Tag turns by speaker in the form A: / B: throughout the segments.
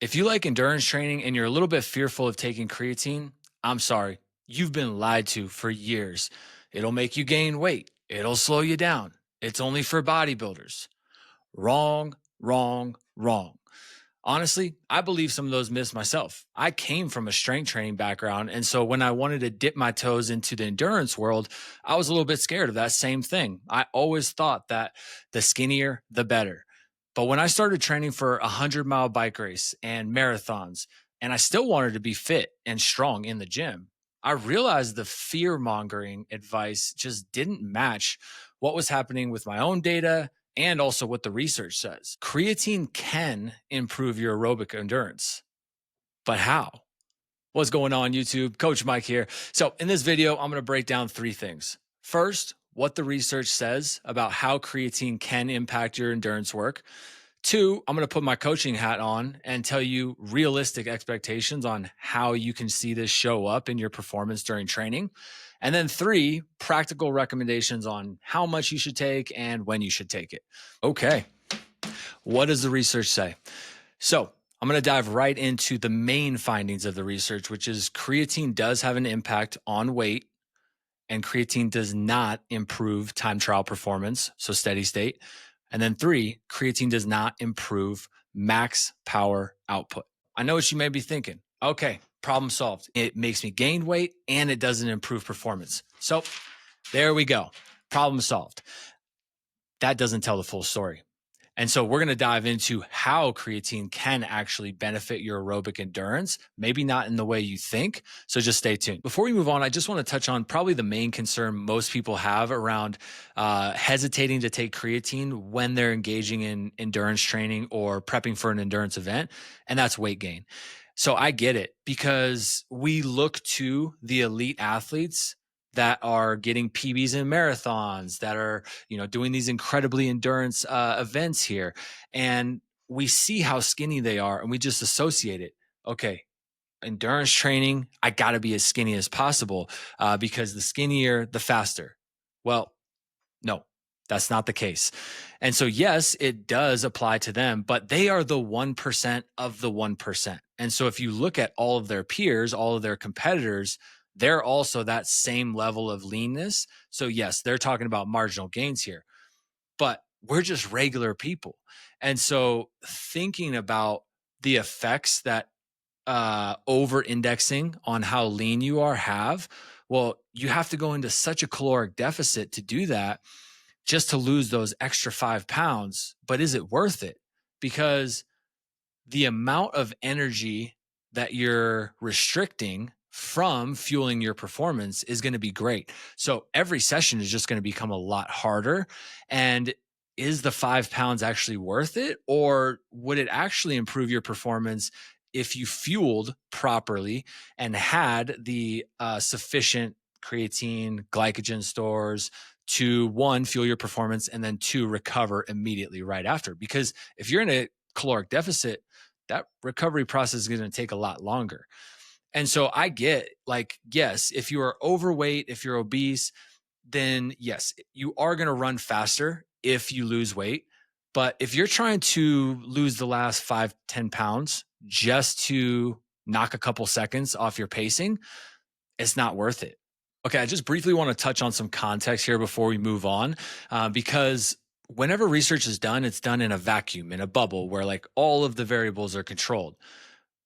A: If you like endurance training and you're a little bit fearful of taking creatine, I'm sorry. You've been lied to for years. It'll make you gain weight. It'll slow you down. It's only for bodybuilders. Wrong, wrong, wrong. Honestly, I believe some of those myths myself. I came from a strength training background. And so when I wanted to dip my toes into the endurance world, I was a little bit scared of that same thing. I always thought that the skinnier, the better. But when I started training for a 100-mile bike race and marathons, and I still wanted to be fit and strong in the gym, I realized the fear mongering advice just didn't match what was happening with my own data and also what the research says. Creatine can improve your aerobic endurance, but how? What's going on, YouTube? Coach Mike here. So, in this video, I'm going to break down three things. First, what the research says about how creatine can impact your endurance work. Two, I'm going to put my coaching hat on and tell you realistic expectations on how you can see this show up in your performance during training. And then three, practical recommendations on how much you should take and when you should take it. Okay. What does the research say? So, I'm going to dive right into the main findings of the research, which is creatine does have an impact on weight, and creatine does not improve time trial performance, so steady state. And then three, creatine does not improve max power output. I know what you may be thinking. Okay, problem solved. It makes me gain weight and it doesn't improve performance. So there we go. Problem solved. That doesn't tell the full story. And so we're going to dive into how creatine can actually benefit your aerobic endurance, maybe not in the way you think. So just stay tuned. Before we move on, I just want to touch on probably the main concern most people have around hesitating to take creatine when they're engaging in endurance training or prepping for an endurance event, and that's weight gain. So I get it, because we look to the elite athletes that are getting PBs in marathons, that are, doing these incredibly endurance events here. And we see how skinny they are and we just associate it. Okay, endurance training, I got to be as skinny as possible because the skinnier, the faster. Well, no, that's not the case. And so, yes, it does apply to them, but they are the 1% of the 1%. And so if you look at all of their peers, all of their competitors, they're also that same level of leanness. So yes, they're talking about marginal gains here, but we're just regular people. And so thinking about the effects that over indexing on how lean you are have, well, you have to go into such a caloric deficit to do that just to lose those extra 5 pounds. But is it worth it? Because the amount of energy that you're restricting from fueling your performance is going to be great. So every session is just going to become a lot harder. And is the 5 pounds actually worth it? Or would it actually improve your performance if you fueled properly and had the sufficient creatine, glycogen stores to, one, fuel your performance, and then two, recover immediately right after? Because if you're in a caloric deficit, that recovery process is going to take a lot longer. And so I get, like, yes, if you are overweight, if you're obese, then yes, you are going to run faster if you lose weight. But if you're trying to lose the last 5-10 pounds just to knock a couple seconds off your pacing, it's not worth it. Okay, I just briefly want to touch on some context here before we move on, because whenever research is done, it's done in a vacuum, in a bubble where like all of the variables are controlled.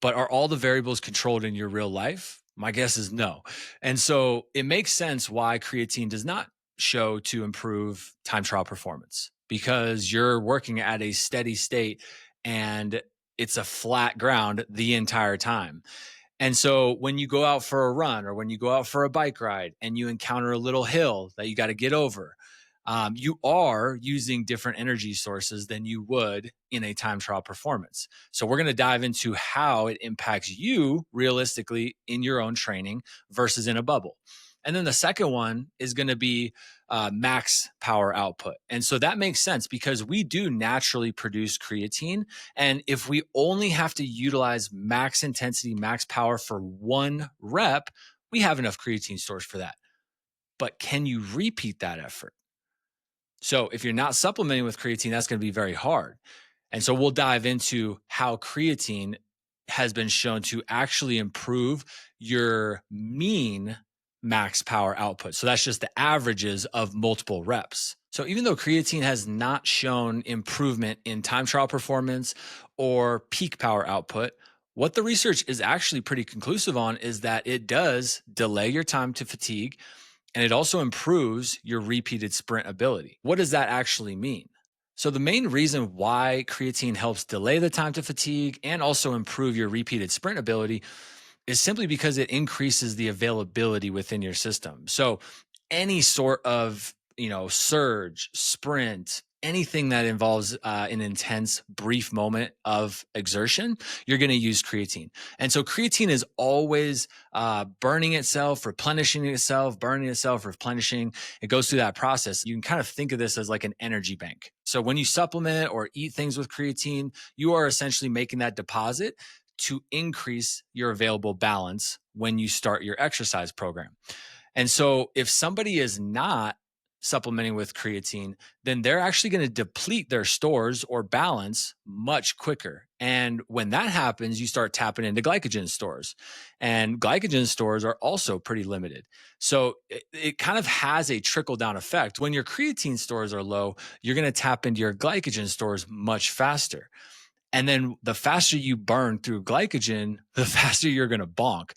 A: But are all the variables controlled in your real life? My guess is no. And so it makes sense why creatine does not show to improve time trial performance, because you're working at a steady state and it's a flat ground the entire time. And so when you go out for a run or when you go out for a bike ride and you encounter a little hill that you got to get over, you are using different energy sources than you would in a time trial performance. So we're going to dive into how it impacts you realistically in your own training versus in a bubble. And then the second one is going to be max power output. And so that makes sense because we do naturally produce creatine. And if we only have to utilize max intensity, max power for one rep, we have enough creatine stores for that. But can you repeat that effort? So if you're not supplementing with creatine, that's going to be very hard. And so we'll dive into how creatine has been shown to actually improve your mean max power output. So that's just the averages of multiple reps. So even though creatine has not shown improvement in time trial performance or peak power output, what the research is actually pretty conclusive on is that it does delay your time to fatigue and it also improves your repeated sprint ability. What does that actually mean? So, the main reason why creatine helps delay the time to fatigue and also improve your repeated sprint ability is simply because it increases the availability within your system. So any sort of, surge, sprint, anything that involves an intense brief moment of exertion, you're going to use creatine. And so creatine is always burning itself, replenishing itself, burning itself, replenishing. It goes through that process. You can kind of think of this as like an energy bank. So when you supplement or eat things with creatine, you are essentially making that deposit to increase your available balance when you start your exercise program. And so if somebody is not supplementing with creatine, then they're actually going to deplete their stores or balance much quicker. And when that happens, you start tapping into glycogen stores. And glycogen stores are also pretty limited. So it kind of has a trickle down effect. When your creatine stores are low, you're going to tap into your glycogen stores much faster. And then the faster you burn through glycogen, the faster you're going to bonk.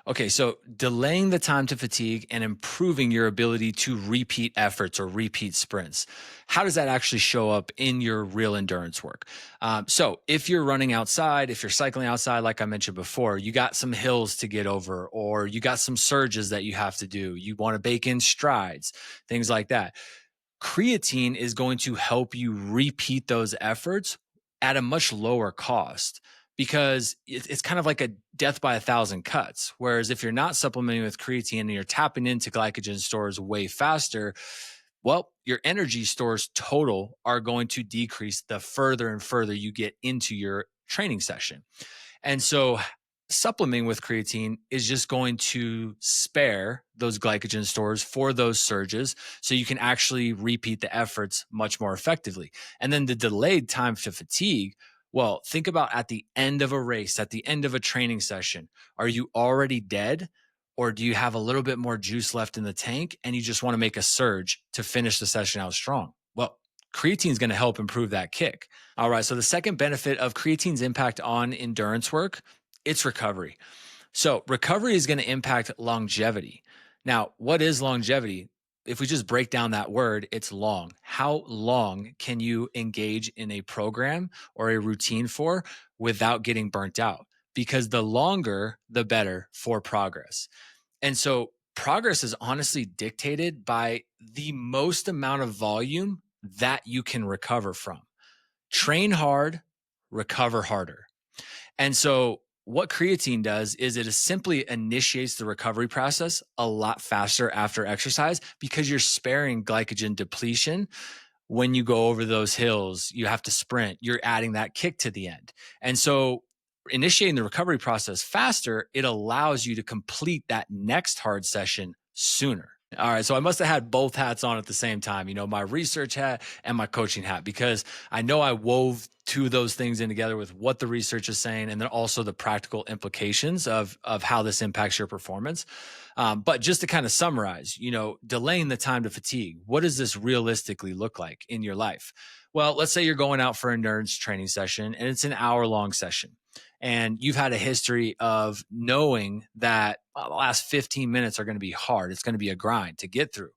A: Okay, so delaying the time to fatigue and improving your ability to repeat efforts or repeat sprints. How does that actually show up in your real endurance work? So, if you're running outside, if you're cycling outside, like I mentioned before, you got some hills to get over, or you got some surges that you have to do. You want to bake in strides, things like that. Creatine is going to help you repeat those efforts at a much lower cost because it's kind of like a death by a thousand cuts. Whereas if you're not supplementing with creatine and you're tapping into glycogen stores way faster, well, your energy stores total are going to decrease the further and further you get into your training session. And so supplementing with creatine is just going to spare those glycogen stores for those surges so you can actually repeat the efforts much more effectively. And then the delayed time to fatigue, well, think about at the end of a race, at the end of a training session, are you already dead? Or do you have a little bit more juice left in the tank and you just want to make a surge to finish the session out strong? Well, creatine is going to help improve that kick. All right. So the second benefit of creatine's impact on endurance work, it's recovery. So recovery is going to impact longevity. Now, what is longevity? If we just break down that word, it's long. How long can you engage in a program or a routine for without getting burnt out? Because the longer, the better for progress. And so progress is honestly dictated by the most amount of volume that you can recover from. Train hard, recover harder. And so what creatine does is it simply initiates the recovery process a lot faster after exercise because you're sparing glycogen depletion. When you go over those hills, you have to sprint, you're adding that kick to the end. And so initiating the recovery process faster, it allows you to complete that next hard session sooner. All right. So I must have had both hats on at the same time, my research hat and my coaching hat, because I know I wove two of those things in together with what the research is saying and then also the practical implications of how this impacts your performance. But just to kind of summarize, delaying the time to fatigue, what does this realistically look like in your life? Well, let's say you're going out for an endurance training session and it's an hour-long session. And you've had a history of knowing that the last 15 minutes are going to be hard. It's going to be a grind to get through.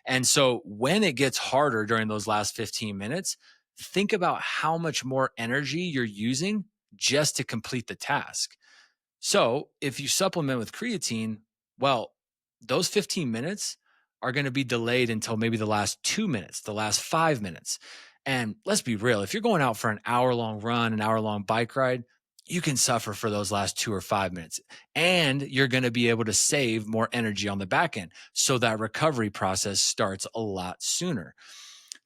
A: And so when it gets harder during those last 15 minutes, think about how much more energy you're using just to complete the task. So if you supplement with creatine, well, those 15 minutes are going to be delayed until maybe the last 2 minutes, the last 5 minutes. And let's be real, if you're going out for an hour-long run, an hour-long bike ride, you can suffer for those last 2 or 5 minutes. And you're going to be able to save more energy on the back end. So that recovery process starts a lot sooner.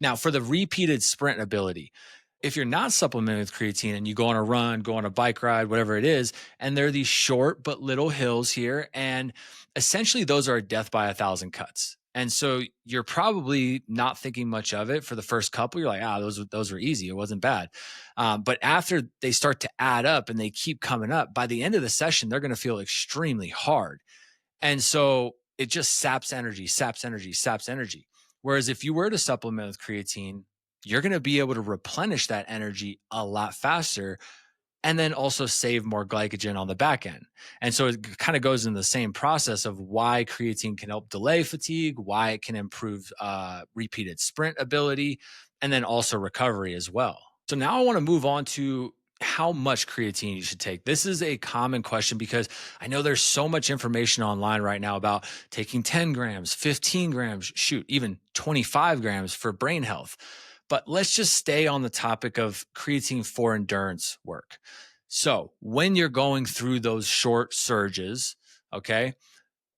A: Now, for the repeated sprint ability, if you're not supplementing with creatine and you go on a run, go on a bike ride, whatever it is, and there are these short but little hills here, and essentially those are a death by a thousand cuts. And so you're probably not thinking much of it for the first couple. You're like, those were easy. It wasn't bad. But after they start to add up and they keep coming up, by the end of the session, they're going to feel extremely hard. And so it just saps energy, saps energy, saps energy. Whereas if you were to supplement with creatine, you're going to be able to replenish that energy a lot faster and then also save more glycogen on the back end. And so it kind of goes in the same process of why creatine can help delay fatigue, why it can improve repeated sprint ability, and then also recovery as well. So now I want to move on to how much creatine you should take. This is a common question because I know there's so much information online right now about taking 10 grams, 15 grams, shoot, even 25 grams for brain health. But let's just stay on the topic of creatine for endurance work. So when you're going through those short surges, okay,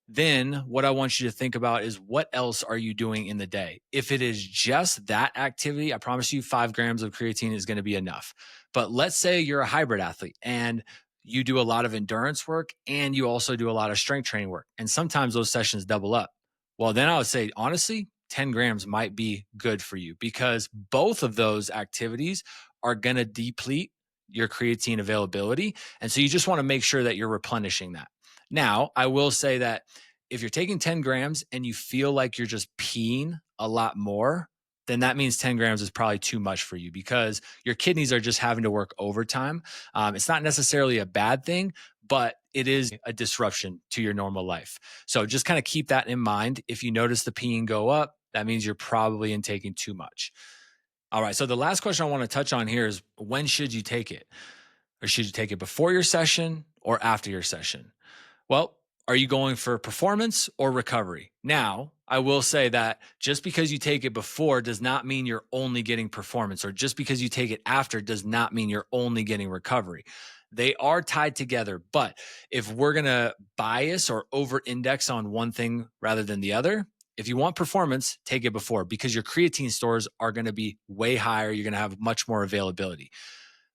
A: then what I want you to think about is what else are you doing in the day? If it is just that activity, I promise you 5 grams of creatine is going to be enough. But let's say you're a hybrid athlete and you do a lot of endurance work and you also do a lot of strength training work. And sometimes those sessions double up. Well, then I would say, honestly, 10 grams might be good for you because both of those activities are going to deplete your creatine availability. And so you just want to make sure that you're replenishing that. Now, I will say that if you're taking 10 grams and you feel like you're just peeing a lot more, then that means 10 grams is probably too much for you because your kidneys are just having to work overtime. It's not necessarily a bad thing, but it is a disruption to your normal life. So just kind of keep that in mind. If you notice the peeing go up, that means you're probably intaking too much. All right. So the last question I want to touch on here is when should you take it? Or should you take it before your session or after your session? Well, are you going for performance or recovery? Now, I will say that just because you take it before does not mean you're only getting performance, or just because you take it after does not mean you're only getting recovery. They are tied together. But if we're going to bias or over index on one thing rather than the other, if you want performance, take it before because your creatine stores are going to be way higher. You're going to have much more availability.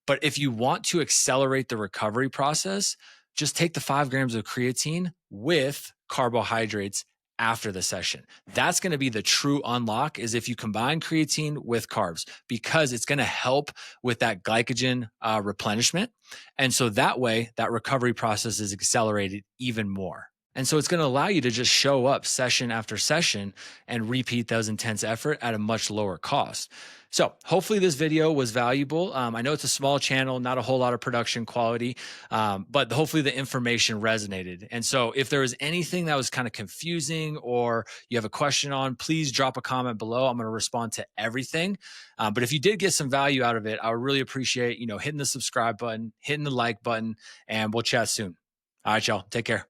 A: But if you want to accelerate the recovery process, just take the 5 grams of creatine with carbohydrates after the session. That's going to be the true unlock is if you combine creatine with carbs because it's going to help with that glycogen replenishment. And so that way, that recovery process is accelerated even more. And so it's going to allow you to just show up session after session and repeat those intense effort at a much lower cost. So hopefully this video was valuable. I know it's a small channel, not a whole lot of production quality, but hopefully the information resonated. And so if there was anything that was kind of confusing or you have a question on, please drop a comment below. I'm going to respond to everything. But if you did get some value out of it, I would really appreciate, hitting the subscribe button, hitting the like button, and we'll chat soon. All right, y'all. Take care.